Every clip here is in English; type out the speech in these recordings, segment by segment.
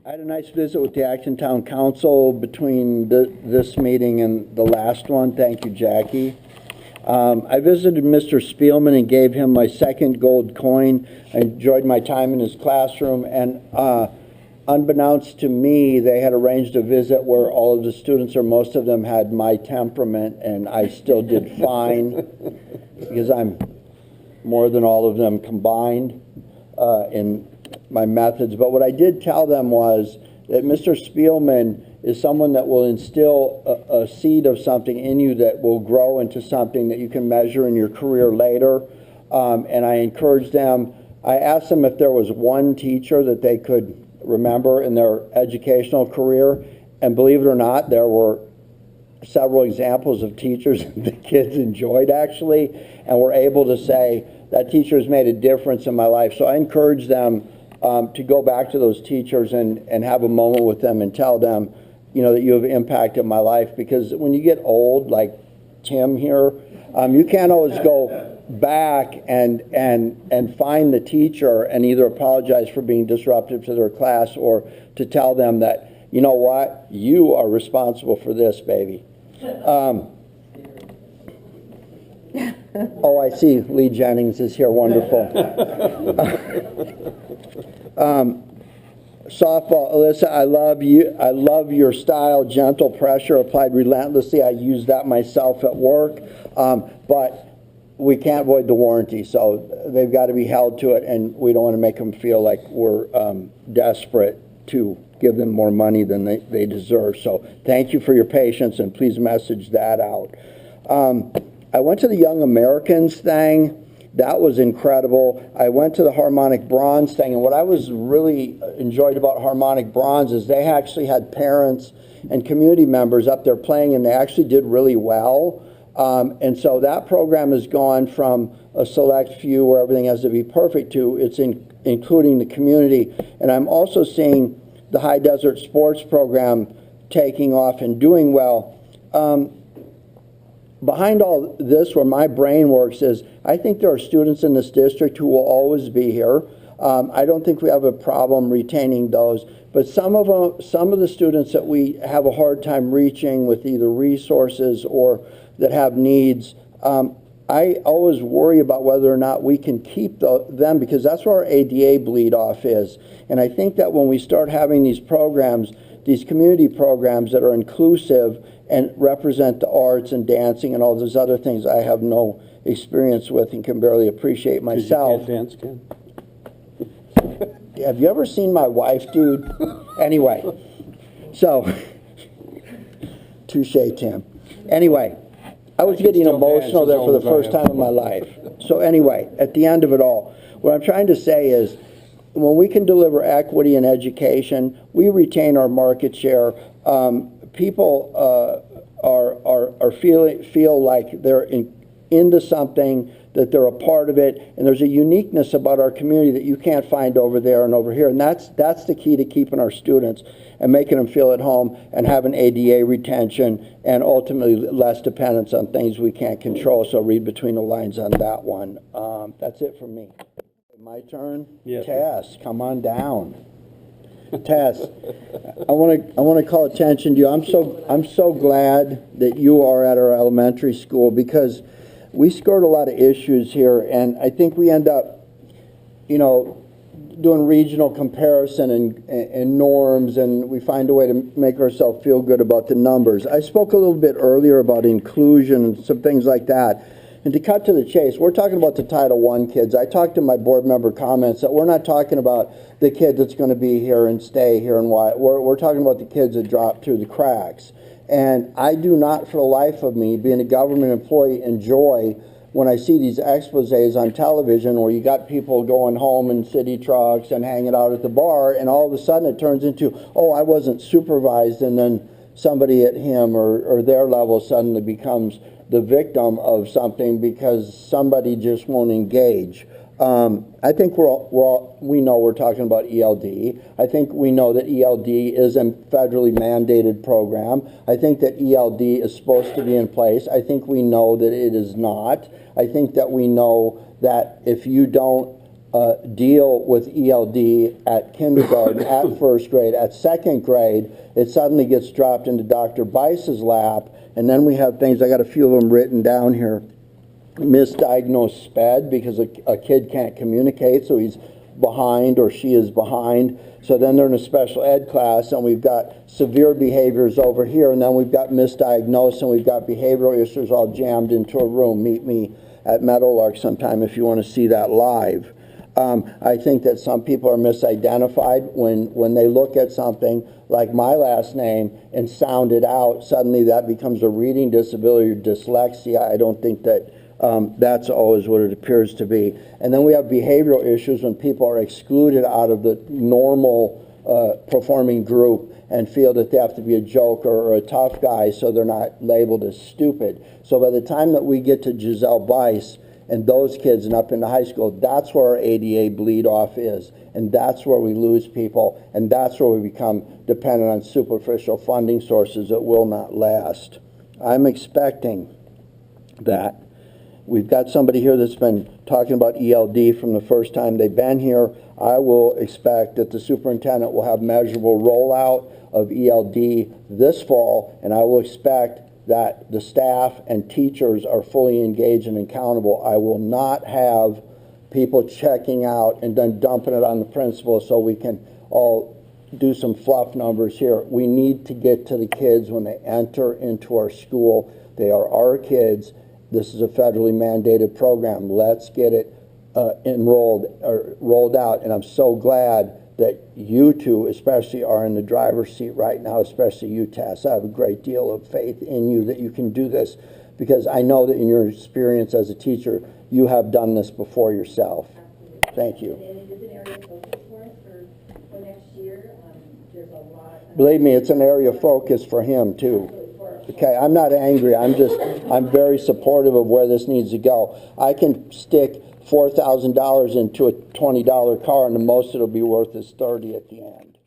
I had a nice visit with the Acton Town Council between this meeting and the last one. Thank you, Jackie. I visited Mr. Spielman and gave him my second gold coin. I enjoyed my time in his classroom, and unbeknownst to me, they had arranged a visit where all of the students, or most of them, had my temperament, and I still did fine because I'm more than all of them combined in my methods. But what I did tell them was that Mr. Spielman is someone that will instill a seed of something in you that will grow into something that you can measure in your career later. And I encouraged them, I asked them if there was one teacher that they could remember in their educational career, and believe it or not, there were several examples of teachers that the kids enjoyed actually, and were able to say, that teacher has made a difference in my life. So I encourage them to go back to those teachers and have a moment with them and tell them, you know, that you have impacted my life. Because when you get old, like Tim here, you can't always go back and find the teacher and either apologize for being disruptive to their class or to tell them that, you know what, you are responsible for this, baby. Oh, I see Lee Jennings is here. Wonderful. Softball, Alyssa, I love you. I love your style. Gentle pressure applied relentlessly. I use that myself at work, but we can't avoid the warranty, so they've got to be held to it, and we don't want to make them feel like we're desperate to give them more money than they deserve. So thank you for your patience, and please message that out. I went to the Young Americans thing. That was incredible. I went to the Harmonic Bronze thing, and what I was really enjoyed about Harmonic Bronze is they actually had parents and community members up there playing, and they actually did really well. And so that program has gone from a select few where everything has to be perfect to it's including the community. And I'm also seeing the High Desert Sports program taking off and doing well. Behind all this, where my brain works is, I think there are students in this district who will always be here. I don't think we have a problem retaining those, but some of the students that we have a hard time reaching with either resources or that have needs, I always worry about whether or not we can keep them, because that's where our ADA bleed off is. And I think that when we start having these programs, these community programs that are inclusive and represent the arts and dancing and all those other things I have no experience with and can barely appreciate myself. You can't dance, Ken. Have you ever seen my wife, dude? Anyway, so, touche, Tim. Anyway, I was getting emotional there for the first time in my life. So anyway, at the end of it all, what I'm trying to say is, when we can deliver equity in education, we retain our market share. People feel like they're into something, that they're a part of it, and there's a uniqueness about our community that you can't find over there and over here. And that's the key to keeping our students and making them feel at home and having ADA retention and ultimately less dependence on things we can't control. So read between the lines on that one. That's it for me. My turn? Yes. Tess, come on down. Tess, I want to call attention to you. I'm so glad that you are at our elementary school, because we scored a lot of issues here, and I think we end up, you know, doing regional comparison and norms, and we find a way to make ourselves feel good about the numbers. I spoke a little bit earlier about inclusion and some things like that. And to cut to the chase, we're talking about the Title I kids. I talked to my board member comments that we're not talking about the kid that's going to be here and stay here and why. We're talking about the kids that drop through the cracks. And I do not, for the life of me, being a government employee, enjoy when I see these exposés on television where you got people going home in city trucks and hanging out at the bar, and all of a sudden it turns into, oh, I wasn't supervised, and then somebody at him or their level suddenly becomes the victim of something because somebody just won't engage. I think we know we're talking about ELD. I think we know that ELD is a federally mandated program. I think that ELD is supposed to be in place. I think we know that it is not. I think that we know that if you don't deal with ELD at kindergarten, at first grade, at second grade, it suddenly gets dropped into Dr. Bice's lap, and then we have things, I got a few of them written down here, misdiagnosed SPED because a kid can't communicate, so he's behind or she is behind. So then they're in a special ed class, and we've got severe behaviors over here, and then we've got misdiagnosed, and we've got behavioral issues all jammed into a room. Meet me at Meadowlark sometime if you want to see that live. I think that some people are misidentified when they look at something like my last name and sound it out. Suddenly that becomes a reading disability or dyslexia. I don't think that that's always what it appears to be. And then we have behavioral issues when people are excluded out of the normal performing group and feel that they have to be a joker or a tough guy so they're not labeled as stupid. So by the time that we get to Giselle Bice and those kids and up into high school, that's where our ADA bleed off is. And that's where we lose people. And that's where we become dependent on superficial funding sources that will not last. I'm expecting that. We've got somebody here that's been talking about ELD from the first time they've been here. I will expect that the superintendent will have measurable rollout of ELD this fall, and I will expect that the staff and teachers are fully engaged and accountable. I will not have people checking out and then dumping it on the principal so we can all do some fluff numbers here. We need to get to the kids when they enter into our school. They are our kids. This is a federally mandated program. Let's get it enrolled or rolled out. And I'm so glad that you two especially are in the driver's seat right now, especially you, Tess. I have a great deal of faith in you that you can do this, because I know that in your experience as a teacher, you have done this before yourself. Absolutely. Thank you. And it is an area of focus for us for next year. There's a lot. Believe me, it's an area of focus for him too. Okay, I'm not angry. I'm very supportive of where this needs to go. I can stick $4,000 into a $20 car, and the most it'll be worth is $30 at the end.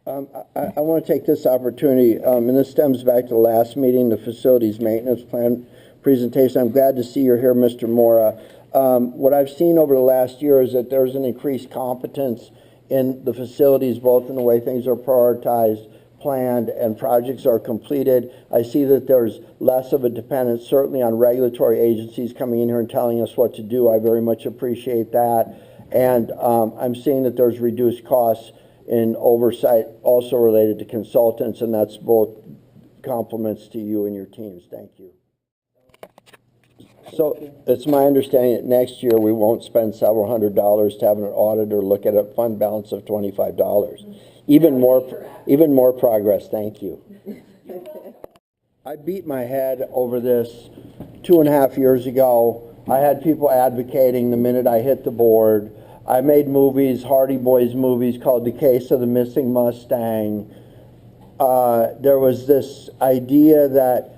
I want to take this opportunity, and this stems back to the last meeting, the facilities maintenance plan presentation. I'm glad to see you're here, Mr. Mora. What I've seen over the last year is that there's an increased competence in the facilities, both in the way things are prioritized, planned, and projects are completed. I see that there's less of a dependence certainly on regulatory agencies coming in here and telling us what to do. I very much appreciate that. And I'm seeing that there's reduced costs in oversight also related to consultants, and that's both compliments to you and your teams. Thank you. So it's my understanding that next year we won't spend several $100s to have an auditor look at a fund balance of $25. Even more progress. Thank you. I beat my head over this 2.5 years ago. I had people advocating the minute I hit the board. I made movies, Hardy Boys movies, called The Case of the Missing Mustang. There was this idea that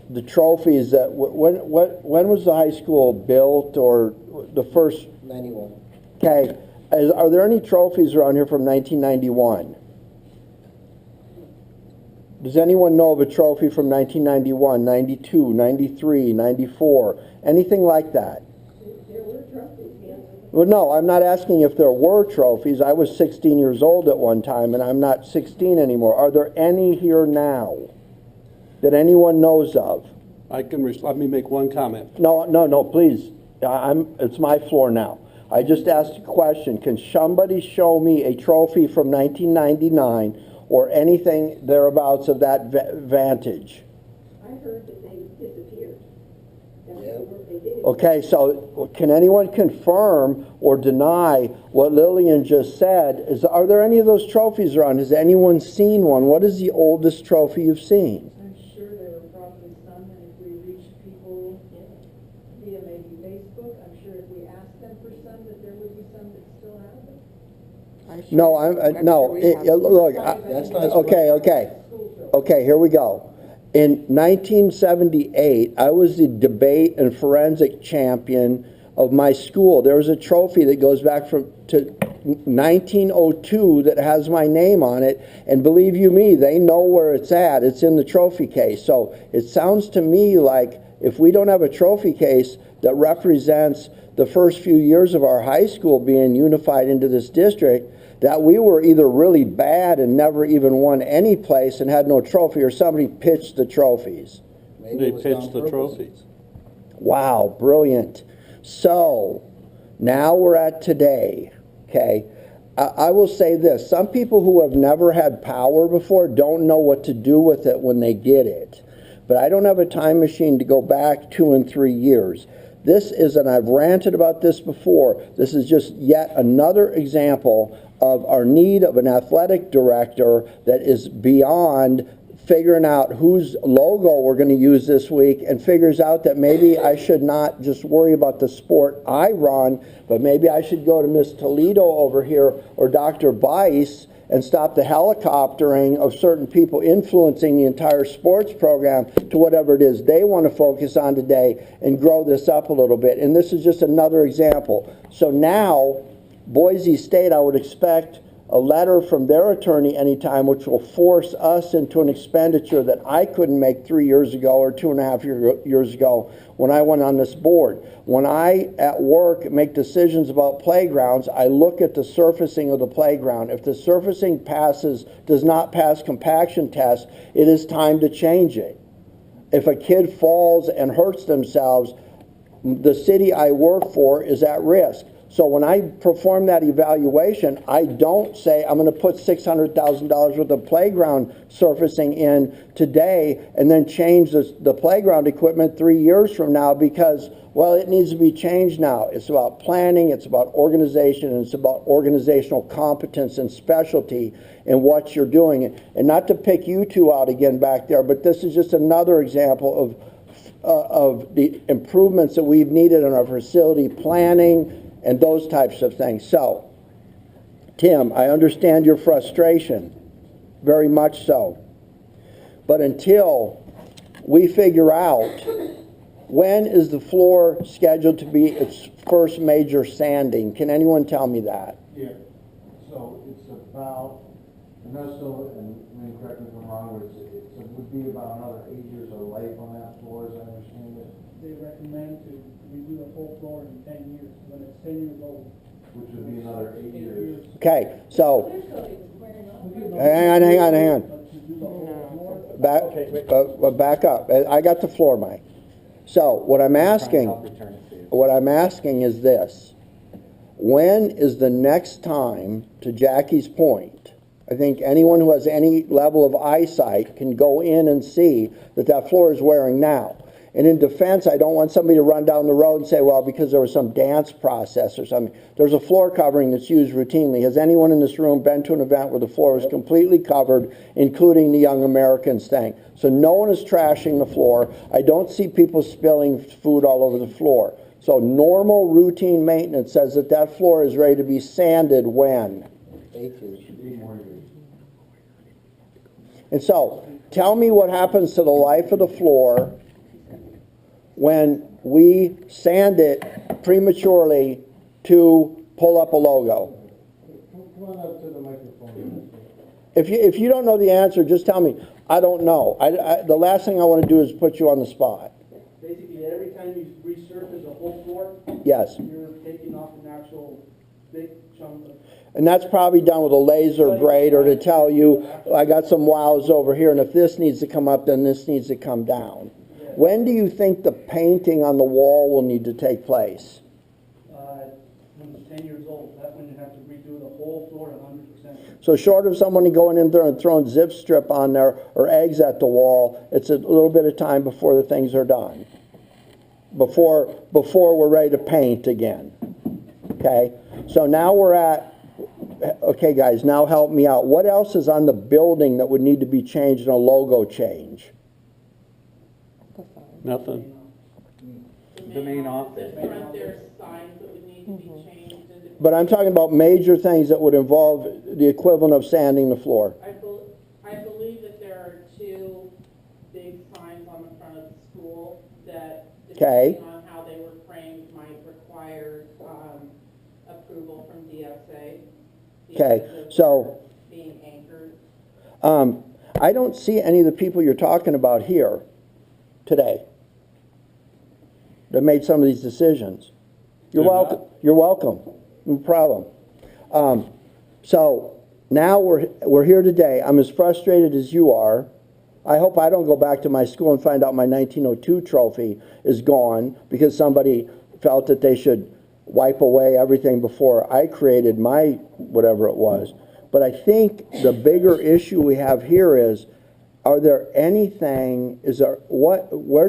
the trophies that, when was the high school built, or the first? 91. Okay. Are there any trophies around here from 1991? Does anyone know of a trophy from 1991, 92, 93, 94, anything like that? There were trophies, yes. Well, no, I'm not asking if there were trophies. I was 16 years old at one time, and I'm not 16 anymore. Are there any here now that anyone knows of? Let me make one comment. No, please. It's my floor now. I just asked a question. Can somebody show me a trophy from 1999 or anything thereabouts of that vantage? I heard that they disappeared. Okay, so can anyone confirm or deny what Lillian just said? Are there any of those trophies around? Has anyone seen one? What is the oldest trophy you've seen? I'm sure there were probably some, and if we reached people via maybe Facebook, I'm sure if we asked them for some, that there would be some that still have them. Okay, here we go. In 1978, I was the debate and forensic champion of my school. There was a trophy that goes back to 1902 that has my name on it, and believe you me, they know where it's at. It's in the trophy case. So it sounds to me like if we don't have a trophy case that represents the first few years of our high school being unified into this district, that we were either really bad and never even won any place and had no trophy, or somebody pitched the trophies. They pitched the trophies. Wow, brilliant. So, now we're at today, okay? I will say this, some people who have never had power before don't know what to do with it when they get it. But I don't have a time machine to go back 2 and 3 years. This is, and I've ranted about this before, this is just yet another example of our need of an athletic director that is beyond figuring out whose logo we're going to use this week, and figures out that maybe I should not just worry about the sport I run, but maybe I should go to Miss Toledo over here or Dr. Bice and stop the helicoptering of certain people influencing the entire sports program to whatever it is they want to focus on today, and grow this up a little bit. And this is just another example. So now, Boise State, I would expect a letter from their attorney anytime, which will force us into an expenditure that I couldn't make 3 years ago or 2.5 years ago when I went on this board. When I, at work, make decisions about playgrounds, I look at the surfacing of the playground. If the surfacing does not pass compaction tests, it is time to change it. If a kid falls and hurts themselves, the city I work for is at risk. So when I perform that evaluation, I don't say I'm going to put $600,000 worth of playground surfacing in today and then change the playground equipment 3 years from now because, well, it needs to be changed now. It's about planning, it's about organization, and it's about organizational competence and specialty in what you're doing. And not to pick you two out again back there, but this is just another example of the improvements that we've needed in our facility planning and those types of things. So, Tim, I understand your frustration, very much so. But until we figure out when is the floor scheduled to be its first major sanding, can anyone tell me that? Yeah, so it's about, and that's so, and correct me if I'm wrong, but it would be about another 8 years of life on that floor, as I understand it. They recommend to redo the whole floor in 10 years, when it's 10 years old. Which would be another 8 years. Okay, so, hang on. Back up. I got the floor mic. So, what I'm asking is this. When is the next time, to Jackie's point, I think anyone who has any level of eyesight can go in and see that floor is wearing now. And in defense, I don't want somebody to run down the road and say, well, because there was some dance process or something. There's a floor covering that's used routinely. Has anyone in this room been to an event where the floor was completely covered, including the Young Americans thing? So no one is trashing the floor. I don't see people spilling food all over the floor. So normal routine maintenance says that floor is ready to be sanded when? 8 years. 8 more years. And so, tell me what happens to the life of the floor when we sand it prematurely to pull up a logo. Come on up to the microphone. If you don't know the answer, just tell me. I don't know. The last thing I want to do is put you on the spot. Basically, every time you resurface a whole floor, Yes. you're taking off an actual big chunk of. And that's probably done with a laser grader to tell you, I got some wows over here, and if this needs to come up, then this needs to come down. Yeah. When do you think the painting on the wall will need to take place? When it's 10 years old, that's when you have to redo the whole floor 100%. So short of someone going in there and throwing zip strip on there or eggs at the wall, it's a little bit of time before the things are done. Before we're ready to paint again. Okay? So now we're at, okay guys, now help me out. What else is on the building that would need to be changed in a logo change? Nothing. The main office. Front there's signs that would need to be changed. But I'm talking about major things that would involve the equivalent of sanding the floor. I believe that there are 2 big signs on the front of the school that, depending on how they were framed, might require approval from DSA. Okay, so Being anchored. I don't see any of the people you're talking about here today. that made some of these decisions. You're They're welcome. not? You're welcome. No problem. So now we're here today. I'm as frustrated as you are. I hope I don't go back to my school and find out my 1902 trophy is gone because somebody felt that they should wipe away everything before I created my whatever it was. But I think the bigger issue we have here is, where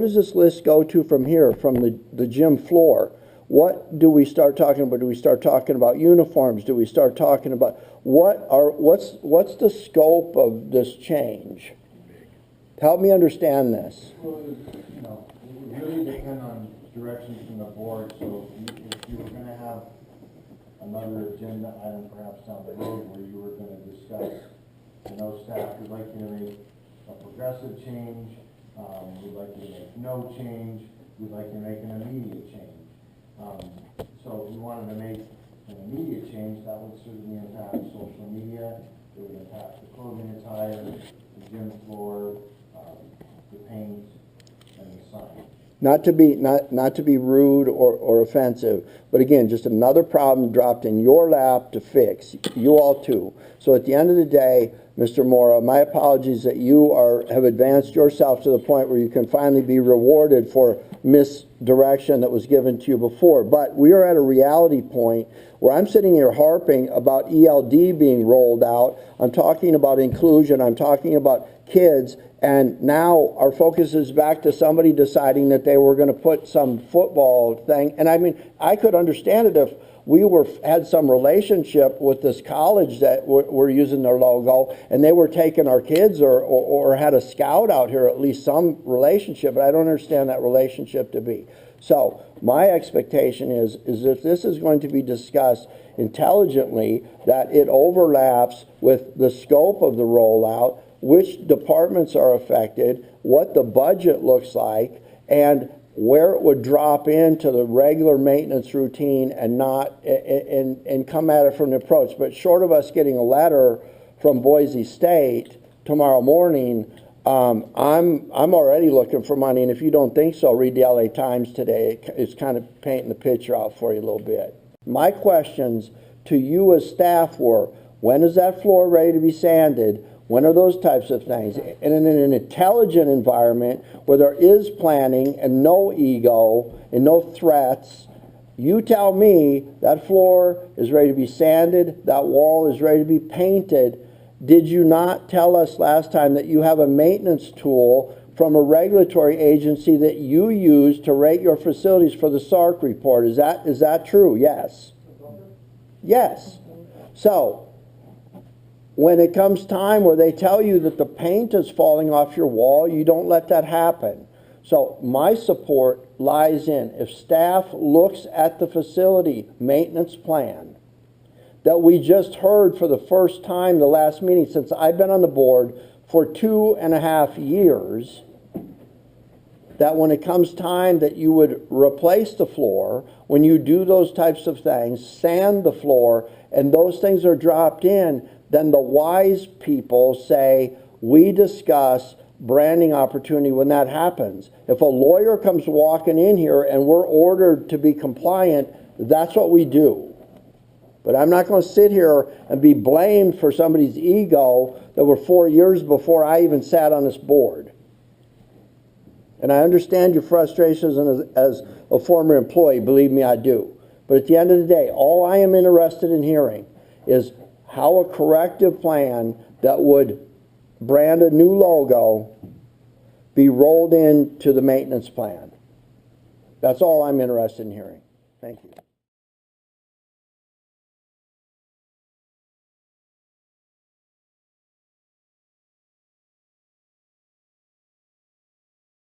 does this list go to from here, from the gym floor? What do we start talking about? Do we start talking about uniforms? Do we start talking about, what's the scope of this change? Help me understand this. Well, you know, it would really depend on directions from the board, so if you were gonna have another agenda item perhaps down the road where you were gonna discuss, you know, staff would like you to make a progressive change, we'd like you to make no change, we'd like you to make an immediate change. So if you wanted to make an immediate change, that would certainly impact social media, it would impact the clothing attire, the gym floor, the paint, and the sign. Not to be rude or offensive, but again, just another problem dropped in your lap to fix, you all too. So at the end of the day, Mr. Mora, my apologies that you have advanced yourself to the point where you can finally be rewarded for misdirection that was given to you before. But we are at a reality point where I'm sitting here harping about ELD being rolled out. I'm talking about inclusion. I'm talking about kids. And now our focus is back to somebody deciding that they were going to put some football thing. And I mean, I could understand it if we had some relationship with this college that were using their logo and they were taking our kids or had a scout out here, at least some relationship, but I don't understand that relationship to be. So my expectation is if this is going to be discussed intelligently, that it overlaps with the scope of the rollout, which departments are affected, what the budget looks like, and where it would drop into the regular maintenance routine and not and come at it from the approach. But short of us getting a letter from Boise State tomorrow morning, I'm already looking for money. And if you don't think so, read the LA Times today. It's kind of painting the picture out for you a little bit. My questions to you as staff were, when is that floor ready to be sanded? When are those types of things? And in an intelligent environment where there is planning and no ego and no threats, you tell me that floor is ready to be sanded, that wall is ready to be painted. Did you not tell us last time that you have a maintenance tool from a regulatory agency that you use to rate your facilities for the SARC report? Is that true? Yes. Yes. So, when it comes time where they tell you that the paint is falling off your wall, you don't let that happen. So my support lies in, if staff looks at the facility maintenance plan that we just heard for the first time the last meeting since I've been on the board for 2.5 years, that when it comes time that you would replace the floor, when you do those types of things, sand the floor, and those things are dropped in, then the wise people say, we discuss branding opportunity when that happens. If a lawyer comes walking in here and we're ordered to be compliant, that's what we do. But I'm not going to sit here and be blamed for somebody's ego that were 4 years before I even sat on this board. And I understand your frustrations as a former employee, believe me, I do. But at the end of the day, all I am interested in hearing is how a corrective plan that would brand a new logo be rolled into the maintenance plan. That's all I'm interested in hearing. Thank you.